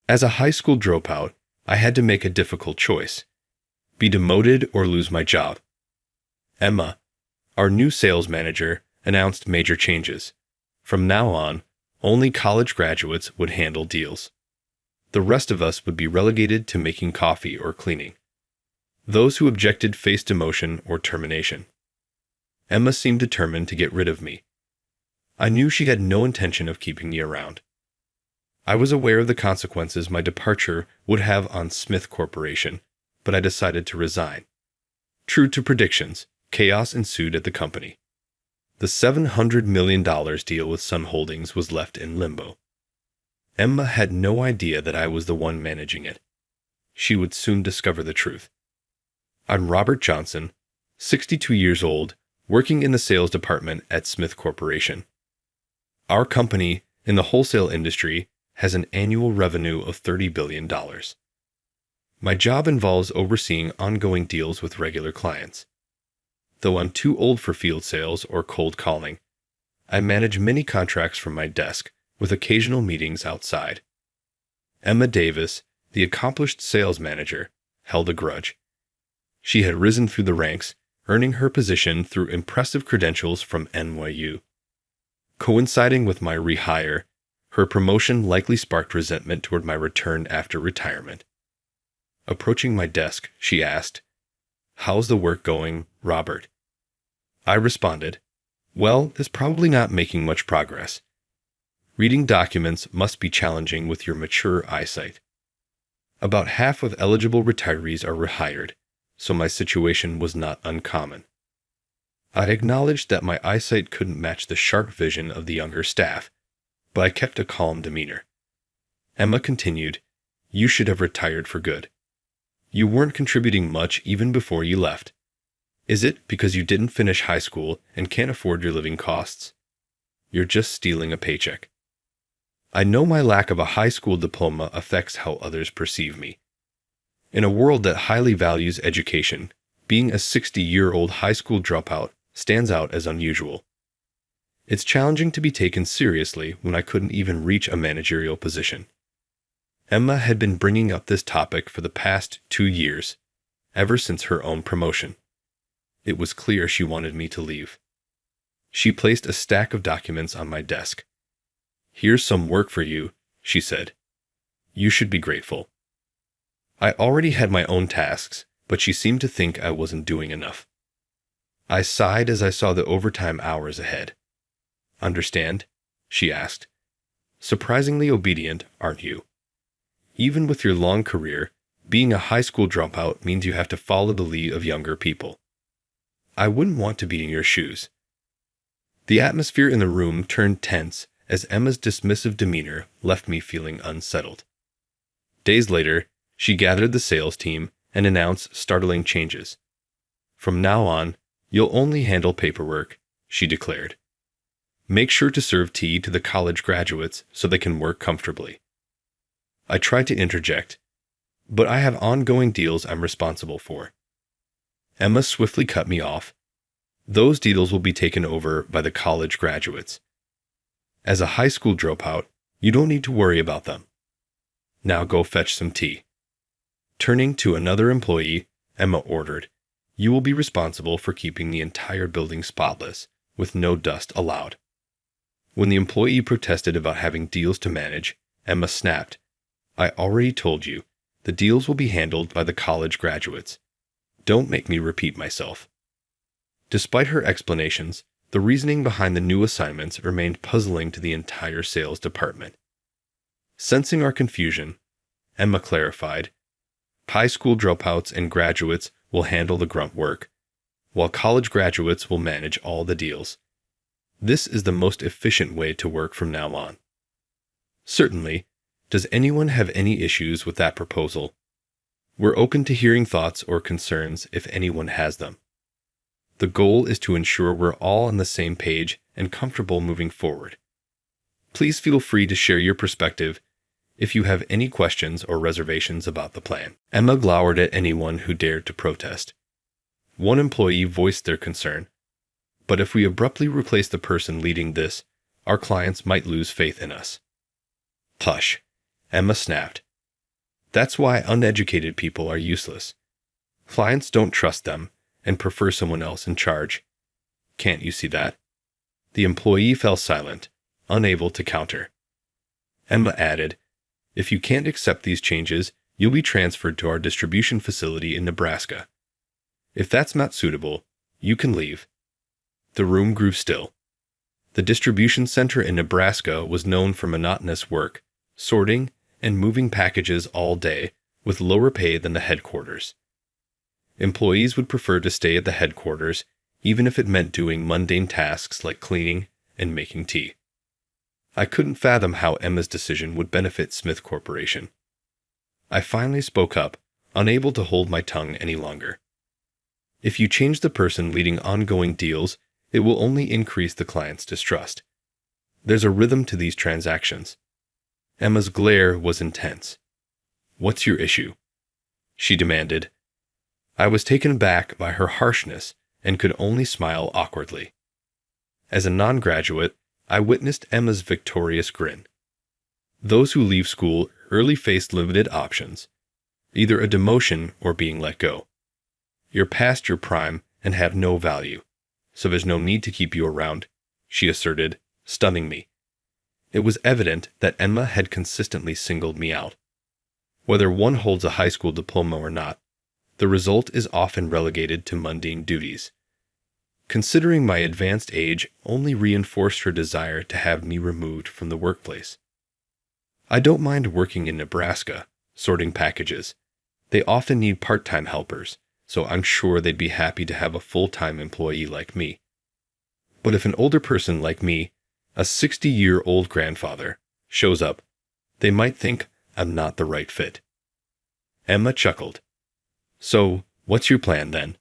As a high school dropout, I had to make a difficult choice: be demoted or lose my job. Emma, our new sales manager, announced major changes. From now on, only college graduates would handle deals. The rest of us would be relegated to making coffee or cleaning. Those who objected faced demotion or termination. Emma seemed determined to get rid of me. I knew she had no intention of keeping me around. I was aware of the consequences my departure would have on Smith Corporation, but I decided to resign. True to predictions, chaos ensued at the company. The $700 million deal with Sun Holdings was left in limbo. Emma had no idea that I was the one managing it. She would soon discover the truth. I'm Robert Johnson, 62 years old, working in the sales department at Smith Corporation. Our company, in the wholesale industry, has an annual revenue of $30 billion. My job involves overseeing ongoing deals with regular clients. Though I'm too old for field sales or cold calling, I manage many contracts from my desk, with occasional meetings outside. Emma Davis, the accomplished sales manager, held a grudge. She had risen through the ranks, earning her position through impressive credentials from NYU. Coinciding with my rehire, her promotion likely sparked resentment toward my return after retirement. Approaching my desk, she asked, "How's the work going, Robert?" I responded, "Well, it's probably not making much progress. Reading documents must be challenging with your mature eyesight. About half of eligible retirees are rehired, so my situation was not uncommon." I acknowledged that my eyesight couldn't match the sharp vision of the younger staff, but I kept a calm demeanor. Emma continued, "You should have retired for good. You weren't contributing much even before you left. Is it because you didn't finish high school and can't afford your living costs? You're just stealing a paycheck." I know my lack of a high school diploma affects how others perceive me. In a world that highly values education, being a 60-year-old high school dropout stands out as unusual. It's challenging to be taken seriously when I couldn't even reach a managerial position. Emma had been bringing up this topic for the past 2 years, ever since her own promotion. It was clear she wanted me to leave. She placed a stack of documents on my desk. "Here's some work for you," she said. "You should be grateful." I already had my own tasks, but she seemed to think I wasn't doing enough. I sighed as I saw the overtime hours ahead. "Understand?" she asked. "Surprisingly obedient, aren't you? Even with your long career, being a high school dropout means you have to follow the lead of younger people. I wouldn't want to be in your shoes." The atmosphere in the room turned tense as Emma's dismissive demeanor left me feeling unsettled. Days later, she gathered the sales team and announced startling changes. "From now on, you'll only handle paperwork," she declared. "Make sure to serve tea to the college graduates so they can work comfortably." I tried to interject, "But I have ongoing deals I'm responsible for." Emma swiftly cut me off. "Those deals will be taken over by the college graduates. As a high school dropout, you don't need to worry about them. Now go fetch some tea." Turning to another employee, Emma ordered, "You will be responsible for keeping the entire building spotless, with no dust allowed." When the employee protested about having deals to manage, Emma snapped, "I already told you, the deals will be handled by the college graduates. Don't make me repeat myself." Despite her explanations, the reasoning behind the new assignments remained puzzling to the entire sales department. Sensing our confusion, Emma clarified, "High school dropouts and graduates will handle the grunt work, while college graduates will manage all the deals. This is the most efficient way to work from now on." "Certainly. Does anyone have any issues with that proposal? We're open to hearing thoughts or concerns if anyone has them. The goal is to ensure we're all on the same page and comfortable moving forward. Please feel free to share your perspective if you have any questions or reservations about the plan." Emma glowered at anyone who dared to protest. One employee voiced their concern, "But if we abruptly replace the person leading this, our clients might lose faith in us." "Tush," Emma snapped. That's why uneducated people are useless. Clients don't trust them and prefer someone else in charge. Can't you see that? The employee fell silent, unable to counter. Emma added, "If you can't accept these changes, you'll be transferred to our distribution facility in Nebraska. If that's not suitable, you can leave." The room grew still. The distribution center in Nebraska was known for monotonous work, sorting and moving packages all day, with lower pay than the headquarters. Employees would prefer to stay at the headquarters, even if it meant doing mundane tasks like cleaning and making tea. I couldn't fathom how Emma's decision would benefit Smith Corporation. I finally spoke up, unable to hold my tongue any longer. "If you change the person leading ongoing deals, it will only increase the client's distrust. There's a rhythm to these transactions." Emma's glare was intense. "What's your issue?" she demanded. I was taken aback by her harshness and could only smile awkwardly. As a non-graduate, I witnessed Emma's victorious grin. Those who leave school early face limited options, either a demotion or being let go. You're past your prime and have no value, so there's no need to keep you around, she asserted, stunning me. It was evident that Emma had consistently singled me out. Whether one holds a high school diploma or not, the result is often relegated to mundane duties. Considering my advanced age only reinforced her desire to have me removed from the workplace. I don't mind working in Nebraska, sorting packages. They often need part-time helpers, so I'm sure they'd be happy to have a full-time employee like me. But if an older person like me, a 60-year-old grandfather, shows up, they might think I'm not the right fit. Emma chuckled. "So, what's your plan then?"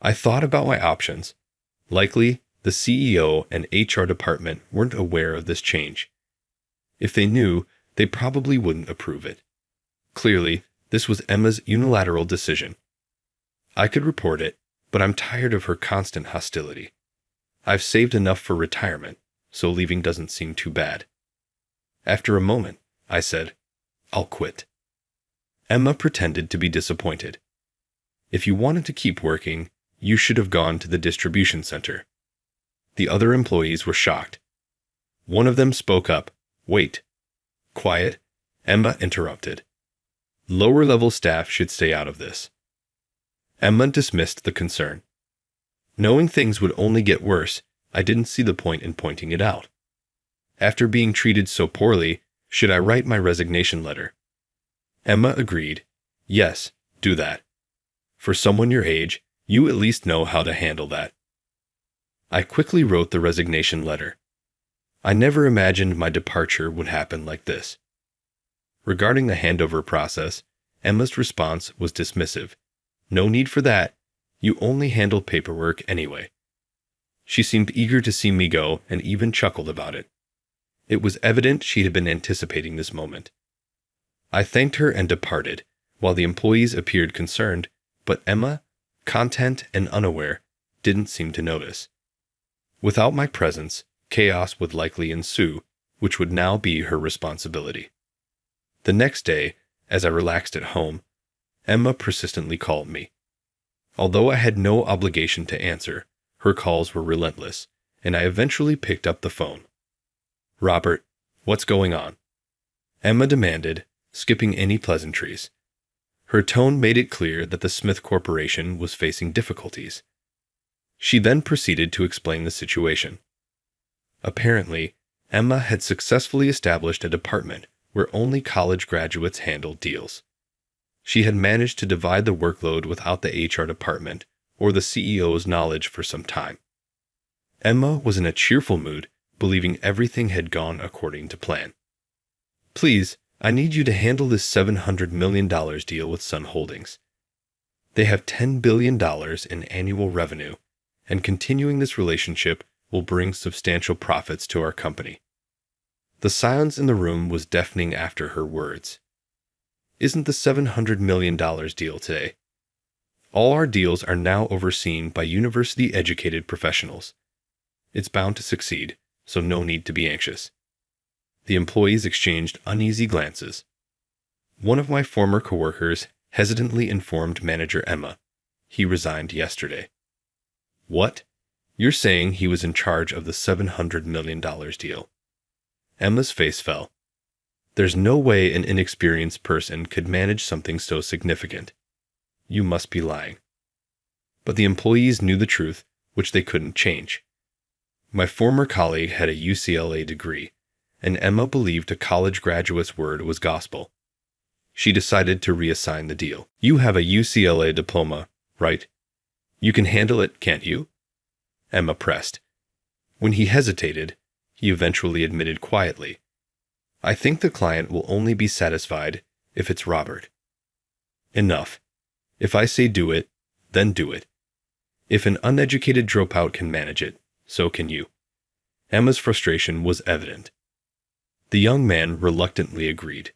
I thought about my options. Likely, the CEO and HR department weren't aware of this change. If they knew, they probably wouldn't approve it. Clearly, this was Emma's unilateral decision. I could report it, but I'm tired of her constant hostility. I've saved enough for retirement, so leaving doesn't seem too bad. After a moment, I said, "I'll quit." Emma pretended to be disappointed. "If you wanted to keep working, you should have gone to the distribution center." The other employees were shocked. One of them spoke up. "Wait." "Quiet," Emma interrupted. "Lower-level staff should stay out of this." Emma dismissed the concern. Knowing things would only get worse, I didn't see the point in pointing it out. After being treated so poorly, should I write my resignation letter? Emma agreed. "Yes, do that. For someone your age, you at least know how to handle that." I quickly wrote the resignation letter. I never imagined my departure would happen like this. Regarding the handover process, Emma's response was dismissive. "No need for that. You only handle paperwork anyway." She seemed eager to see me go and even chuckled about it. It was evident she had been anticipating this moment. I thanked her and departed, while the employees appeared concerned, but Emma, content and unaware, didn't seem to notice. Without my presence, chaos would likely ensue, which would now be her responsibility. The next day, as I relaxed at home, Emma persistently called me. Although I had no obligation to answer, her calls were relentless, and I eventually picked up the phone. "Robert, what's going on?" Emma demanded, skipping any pleasantries. Her tone made it clear that the Smith Corporation was facing difficulties. She then proceeded to explain the situation. Apparently, Emma had successfully established a department where only college graduates handled deals. She had managed to divide the workload without the HR department or the CEO's knowledge for some time. Emma was in a cheerful mood, believing everything had gone according to plan. "Please, I need you to handle this $700 million deal with Sun Holdings. They have $10 billion in annual revenue, and continuing this relationship will bring substantial profits to our company." The silence in the room was deafening after her words. "Isn't the $700 million deal today? All our deals are now overseen by university-educated professionals. It's bound to succeed, so no need to be anxious." The employees exchanged uneasy glances. One of my former coworkers hesitantly informed manager Emma he resigned yesterday. What? You're saying he was in charge of the $700 million deal? Emma's face fell. There's no way an inexperienced person could manage something so significant. You must be lying. But the employees knew the truth, which they couldn't change. My former colleague had a UCLA degree, and Emma believed a college graduate's word was gospel. She decided to reassign the deal. You have a UCLA diploma, right? You can handle it, can't you? Emma pressed. When he hesitated, he eventually admitted quietly, I think the client will only be satisfied if it's Robert. Enough. If I say do it, then do it. If an uneducated dropout can manage it, so can you. Emma's frustration was evident. The young man reluctantly agreed.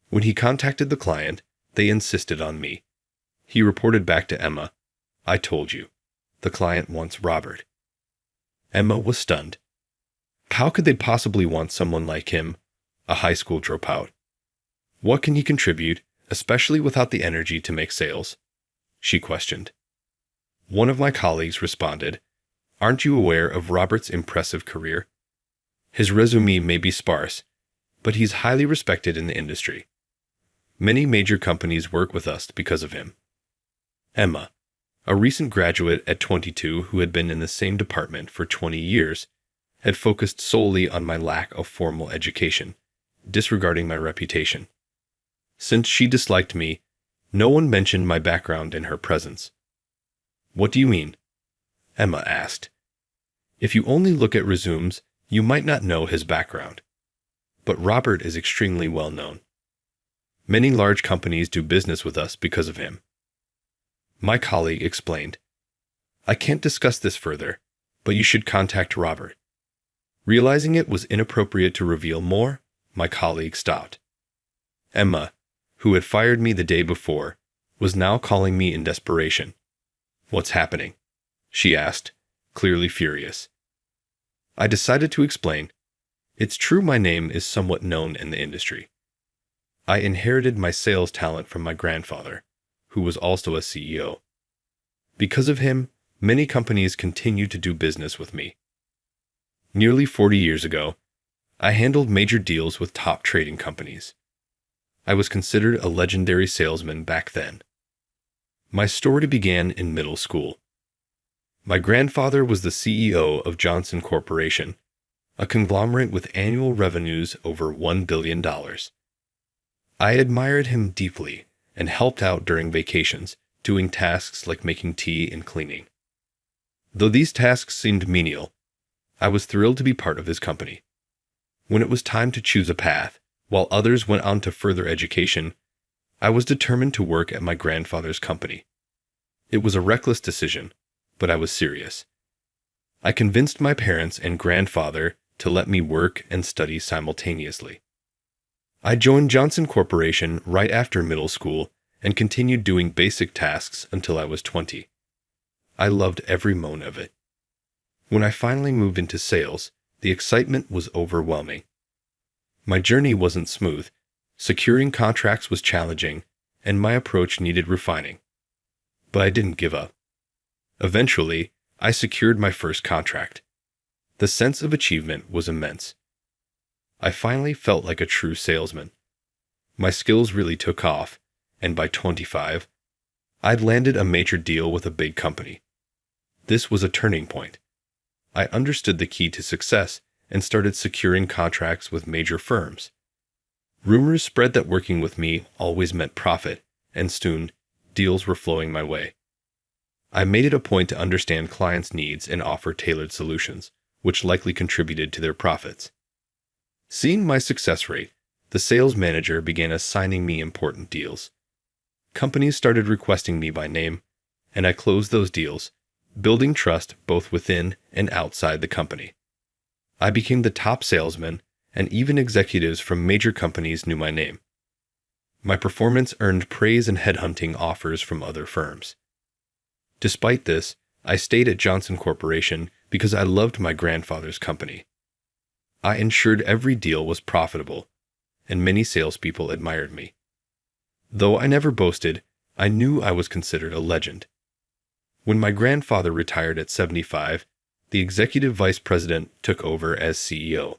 When he contacted the client, they insisted on me. He reported back to Emma, I told you. The client wants Robert. Emma was stunned. How could they possibly want someone like him, a high school dropout? What can he contribute, especially without the energy to make sales? She questioned. One of my colleagues responded, Aren't you aware of Robert's impressive career? His resume may be sparse, but he's highly respected in the industry. Many major companies work with us because of him. Emma, a recent graduate at 22 who had been in the same department for 20 years, had focused solely on my lack of formal education, disregarding my reputation. Since she disliked me, no one mentioned my background in her presence. What do you mean? Emma asked. If you only look at resumes, you might not know his background. But Robert is extremely well known. Many large companies do business with us because of him. My colleague explained, I can't discuss this further, but you should contact Robert. Realizing it was inappropriate to reveal more, my colleague stopped. Emma, who had fired me the day before, was now calling me in desperation. What's happening? She asked, clearly furious. I decided to explain. It's true my name is somewhat known in the industry. I inherited my sales talent from my grandfather, who was also a CEO. Because of him, many companies continue to do business with me. Nearly 40 years ago, I handled major deals with top trading companies. I was considered a legendary salesman back then. My story began in middle school. My grandfather was the CEO of Johnson Corporation, a conglomerate with annual revenues over $1 billion. I admired him deeply and helped out during vacations, doing tasks like making tea and cleaning. Though these tasks seemed menial, I was thrilled to be part of his company. When it was time to choose a path, while others went on to further education, I was determined to work at my grandfather's company. It was a reckless decision, but I was serious. I convinced my parents and grandfather to let me work and study simultaneously. I joined Johnson Corporation right after middle school and continued doing basic tasks until I was 20. I loved every moment of it. When I finally moved into sales, the excitement was overwhelming. My journey wasn't smooth. Securing contracts was challenging, and my approach needed refining. But I didn't give up. Eventually, I secured my first contract. The sense of achievement was immense. I finally felt like a true salesman. My skills really took off, and by 25, I'd landed a major deal with a big company. This was a turning point. I understood the key to success and started securing contracts with major firms. Rumors spread that working with me always meant profit, and soon, deals were flowing my way. I made it a point to understand clients' needs and offer tailored solutions, which likely contributed to their profits. Seeing my success rate, the sales manager began assigning me important deals. Companies started requesting me by name, and I closed those deals, building trust both within and outside the company. I became the top salesman, and even executives from major companies knew my name. My performance earned praise and headhunting offers from other firms. Despite this, I stayed at Johnson Corporation because I loved my grandfather's company. I ensured every deal was profitable, and many salespeople admired me. Though I never boasted, I knew I was considered a legend. When my grandfather retired at 75, the executive vice president took over as CEO.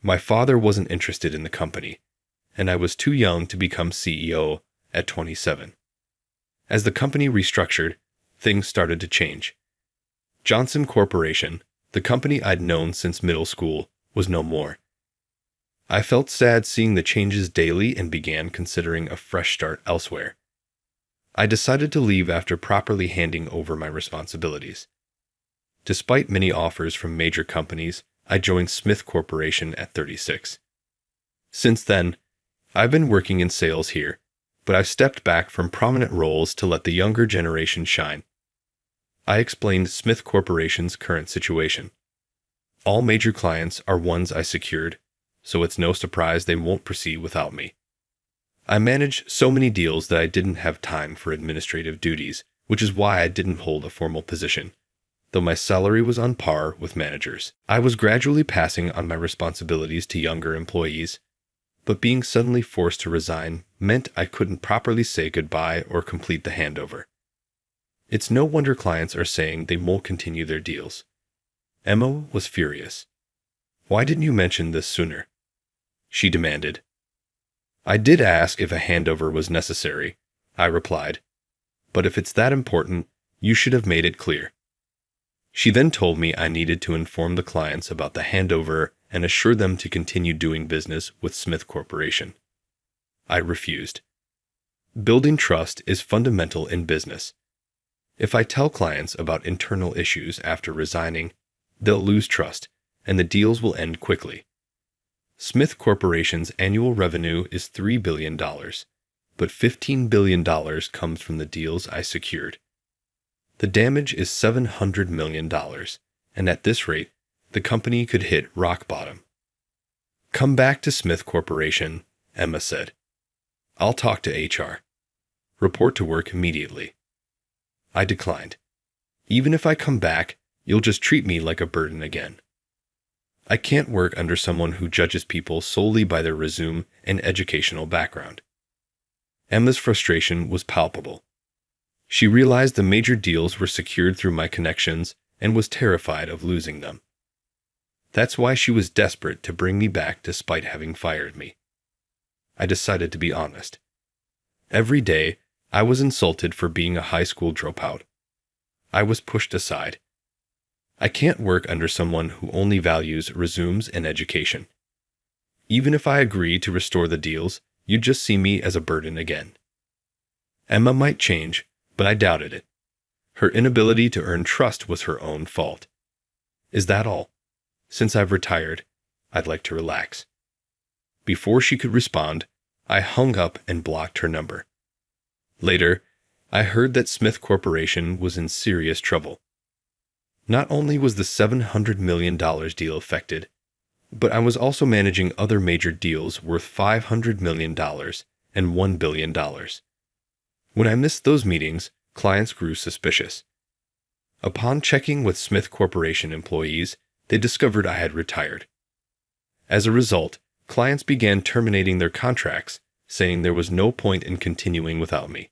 My father wasn't interested in the company, and I was too young to become CEO at 27. As the company restructured, things started to change. Johnson Corporation, the company I'd known since middle school, was no more. I felt sad seeing the changes daily and began considering a fresh start elsewhere. I decided to leave after properly handing over my responsibilities. Despite many offers from major companies, I joined Smith Corporation at 36. Since then, I've been working in sales here, but I've stepped back from prominent roles to let the younger generation shine. I explained Smith Corporation's current situation. All major clients are ones I secured, so it's no surprise they won't proceed without me. I manage so many deals that I didn't have time for administrative duties, which is why I didn't hold a formal position, though my salary was on par with managers. I was gradually passing on my responsibilities to younger employees, but being suddenly forced to resign meant I couldn't properly say goodbye or complete the handover. It's no wonder clients are saying they won't continue their deals. Emma was furious. "Why didn't you mention this sooner?" she demanded. "I did ask if a handover was necessary," I replied, "but if it's that important, you should have made it clear." She then told me I needed to inform the clients about the handover and assure them to continue doing business with Smith Corporation. I refused. Building trust is fundamental in business. If I tell clients about internal issues after resigning, they'll lose trust, and the deals will end quickly. Smith Corporation's annual revenue is $3 billion, but $15 billion comes from the deals I secured. The damage is $700 million, and at this rate, the company could hit rock bottom. "Come back to Smith Corporation," Emma said. "I'll talk to HR. Report to work immediately." I declined. "Even if I come back, you'll just treat me like a burden again. I can't work under someone who judges people solely by their resume and educational background." Emma's frustration was palpable. She realized the major deals were secured through my connections and was terrified of losing them. That's why she was desperate to bring me back despite having fired me. I decided to be honest. Every day, I was insulted for being a high school dropout. I was pushed aside. I can't work under someone who only values resumes and education. Even if I agree to restore the deals, you'd just see me as a burden again. Emma might change, but I doubted it. Her inability to earn trust was her own fault. "Is that all? Since I've retired, I'd like to relax." Before she could respond, I hung up and blocked her number. Later, I heard that Smith Corporation was in serious trouble. Not only was the $700 million deal affected, but I was also managing other major deals worth $500 million and $1 billion. When I missed those meetings, clients grew suspicious. Upon checking with Smith Corporation employees, they discovered I had retired. As a result, clients began terminating their contracts, saying there was no point in continuing without me.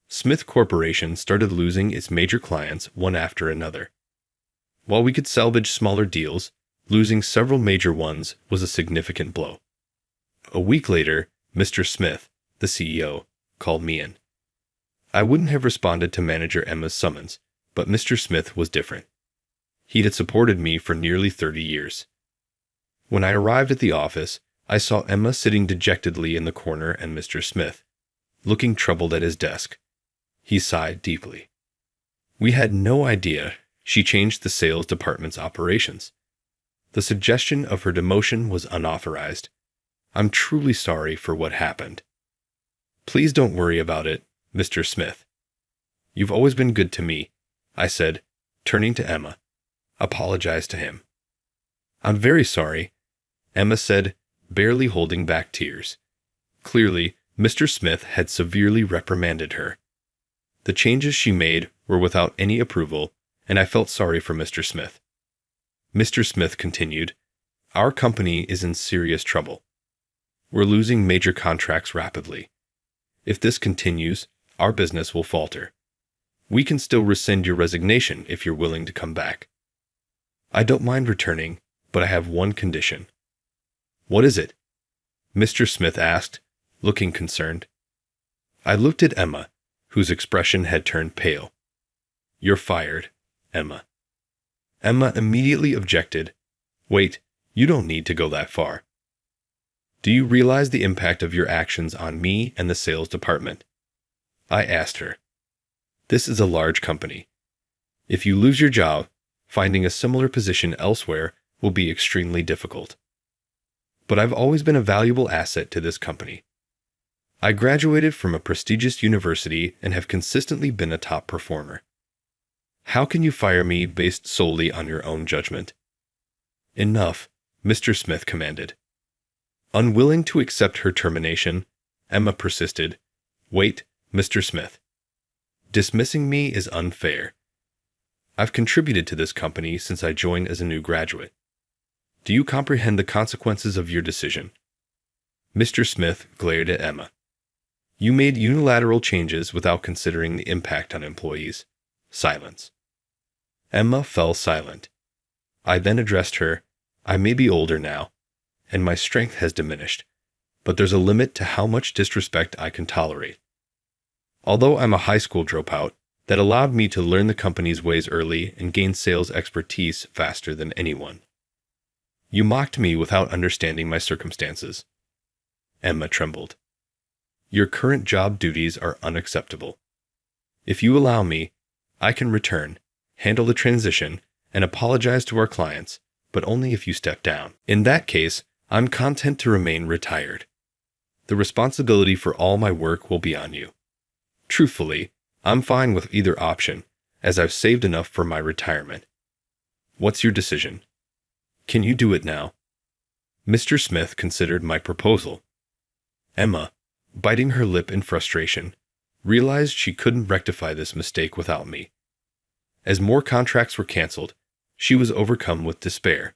Smith Corporation started losing its major clients one after another. While we could salvage smaller deals, losing several major ones was a significant blow. A week later, Mr. Smith, the CEO, called me in. I wouldn't have responded to manager Emma's summons, but Mr. Smith was different. He'd had supported me for nearly 30 years. When I arrived at the office, I saw Emma sitting dejectedly in the corner and Mr. Smith, looking troubled at his desk. He sighed deeply. We had no idea she changed the sales department's operations. The suggestion of her demotion was unauthorized. I'm truly sorry for what happened. Please don't worry about it, Mr. Smith. You've always been good to me, I said, turning to Emma. Apologize to him. I'm very sorry, Emma said, barely holding back tears. Clearly, Mr. Smith had severely reprimanded her. The changes she made were without any approval, and I felt sorry for Mr. Smith. Mr. Smith continued, Our company is in serious trouble. We're losing major contracts rapidly, If this continues, our business will falter. We can still rescind your resignation if you're willing to come back. I don't mind returning, but I have one condition. What is it? Mr. Smith asked, looking concerned. I looked at Emma, whose expression had turned pale. You're fired, Emma. Emma immediately objected. Wait, you don't need to go that far. Do you realize the impact of your actions on me and the sales department? I asked her. This is a large company. If you lose your job, finding a similar position elsewhere will be extremely difficult. But I've always been a valuable asset to this company. I graduated from a prestigious university and have consistently been a top performer. How can you fire me based solely on your own judgment? Enough, Mr. Smith commanded. Unwilling to accept her termination, Emma persisted. Wait, Mr. Smith. Dismissing me is unfair. I've contributed to this company since I joined as a new graduate. Do you comprehend the consequences of your decision? Mr. Smith glared at Emma. You made unilateral changes without considering the impact on employees. Silence. Emma fell silent. I then addressed her. I may be older now, and my strength has diminished, but there's a limit to how much disrespect I can tolerate. Although I'm a high school dropout, that allowed me to learn the company's ways early and gain sales expertise faster than anyone. You mocked me without understanding my circumstances. Emma trembled. Your current job duties are unacceptable. If you allow me, I can return, handle the transition, and apologize to our clients, but only if you step down. In that case, I'm content to remain retired. The responsibility for all my work will be on you. Truthfully, I'm fine with either option, as I've saved enough for my retirement. What's your decision? Can you do it now? Mr. Smith considered my proposal. Emma, biting her lip in frustration, realized she couldn't rectify this mistake without me. As more contracts were canceled, she was overcome with despair.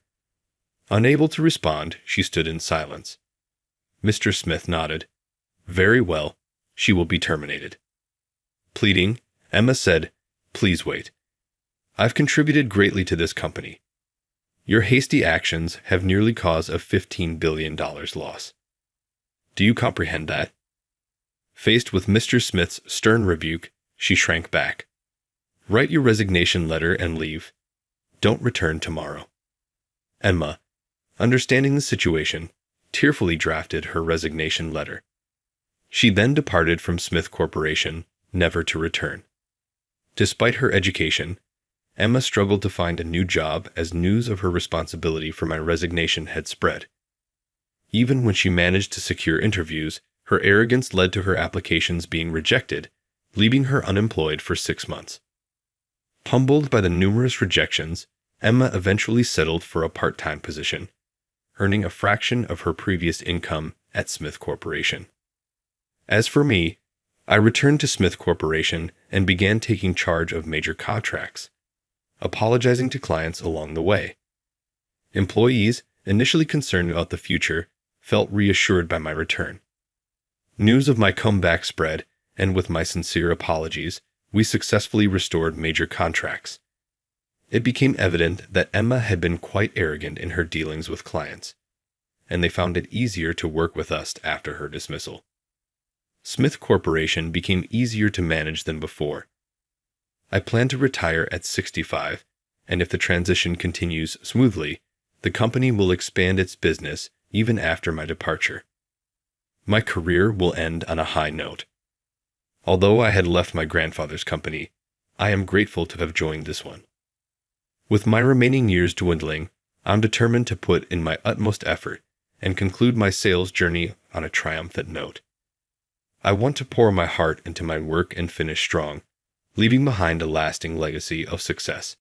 Unable to respond, she stood in silence. Mr. Smith nodded. Very well, she will be terminated. Pleading, Emma said, Please wait. I've contributed greatly to this company. Your hasty actions have nearly caused a $15 billion loss. Do you comprehend that? Faced with Mr. Smith's stern rebuke, she shrank back. Write your resignation letter and leave. Don't return tomorrow. Emma, understanding the situation, tearfully drafted her resignation letter. She then departed from Smith Corporation, never to return. Despite her education, Emma struggled to find a new job as news of her responsibility for my resignation had spread. Even when she managed to secure interviews, her arrogance led to her applications being rejected, leaving her unemployed for 6 months. Humbled by the numerous rejections, Emma eventually settled for a part-time position, earning a fraction of her previous income at Smith Corporation. As for me, I returned to Smith Corporation and began taking charge of major contracts, apologizing to clients along the way. Employees, initially concerned about the future, felt reassured by my return. News of my comeback spread, and with my sincere apologies, we successfully restored major contracts. It became evident that Emma had been quite arrogant in her dealings with clients, and they found it easier to work with us after her dismissal. Smith Corporation became easier to manage than before. I plan to retire at 65, and if the transition continues smoothly, the company will expand its business even after my departure. My career will end on a high note. Although I had left my grandfather's company, I am grateful to have joined this one. With my remaining years dwindling, I'm determined to put in my utmost effort and conclude my sales journey on a triumphant note. I want to pour my heart into my work and finish strong, leaving behind a lasting legacy of success.